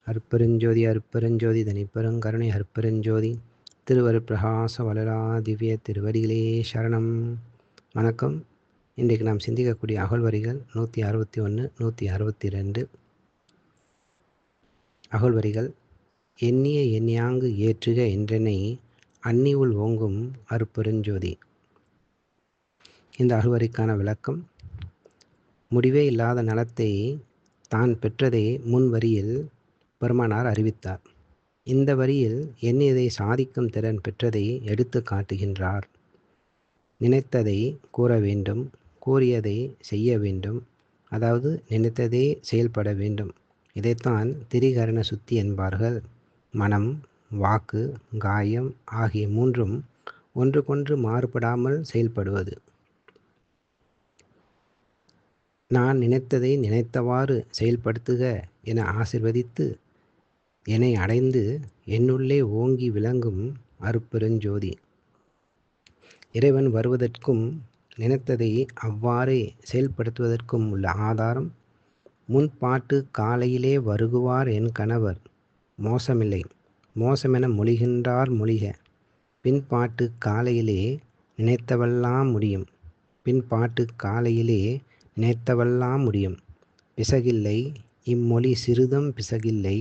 அருட்பெருஞ்சோதி அருட்பெருஞ்சோதி தனிப்பெருங்கருணை அருட்பெருஞ்சோதி திருவருட்பிரகாச வளரா திவ்ய திருவடிகளே சரணம். வணக்கம். இன்றைக்கு நாம் சிந்திக்கக்கூடிய அகழ்வரிகள் 161 162. அகழ்வரிகள். எண்ணிய எண்ணியாங்கு ஏற்றுக என்றென்னை அன்னியுள் ஓங்கும் அருட்பெருஞ்சோதி. இந்த அகழ்வரிக்கான விளக்கம். முடிவே இல்லாத நலத்தை தான் பெற்றதை முன் வரியில் பெருமானார் அறிவித்தார். இந்த வரியில் எண்ணியதை சாதிக்கும் திறன் பெற்றதை எடுத்து காட்டுகின்றார். நினைத்ததை கூற வேண்டும், கூறியதை செய்ய வேண்டும், அதாவது நினைத்ததே செயல்பட வேண்டும். இதைத்தான் திரிகரண சுத்தி என்பார்கள். மனம், வாக்கு, காயம் ஆகிய மூன்றும் ஒன்றுக்கொன்று மாறுபடாமல் செயல்படுவது. நான் நினைத்ததை நினைத்தவாறு செயல்படுத்துக என ஆசிர்வதித்து என்னை அடைந்து என்னுள்ளே ஓங்கி விளங்கும் அருட்பெருஞ்சோதி. இறைவன் வருவதற்கும் நினைத்ததை அவ்வாறே செயல்படுத்துவதற்கும் உள்ள ஆதாரம். முன்பாட்டு காலையிலே வருகுவார் என் கணவர், மோசமில்லை மோசமென மொழிகின்றார் மொழிக. பின்பாட்டு காலையிலே நினைத்தவெல்லாம் முடியும், பின்பாட்டு காலையிலே நினைத்தவெல்லாம் முடியும். பிசகில்லை இம்மொழி சிறிதும் பிசகில்லை.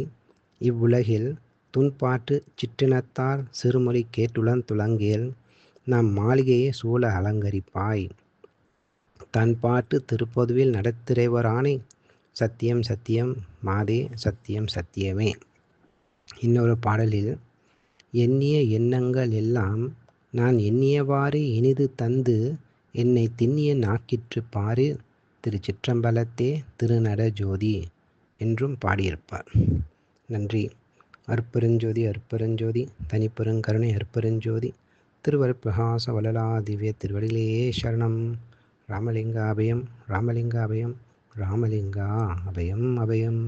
இவ்வுலகில் துன்பாட்டு சிற்றினத்தார் சிறுமொழி கேட்டுளன் துலங்கேல் நம் மாளிகையை சூழ அலங்கரிப்பாய். தன் பாட்டு திருப்பொதுவில் நடத்திரைவரானே சத்தியம் சத்தியம் மாதே சத்தியம் சத்தியமே. இன்னொரு பாடலில் எண்ணிய எண்ணங்கள் எல்லாம் நான் எண்ணியவாறு இனிது தந்து என்னை திண்ணிய நாக்கிற்று பாரு திருச்சிற்றம்பலத்தே திருநட ஜோதி என்றும் பாடியிருப்பார். நன்றி. அருட்பெருஞ்சோதி அருட்பெருஞ்சோதி தனிப்பெருங்கருணை அருட்பெருஞ்சோதி திருவருட்பிரகாச வளரா திவ்ய திருவடிகளே சரணம். ராமலிங்க அபயம் ராமலிங்க அபயம் ராமலிங்கா அபயம் அபயம்.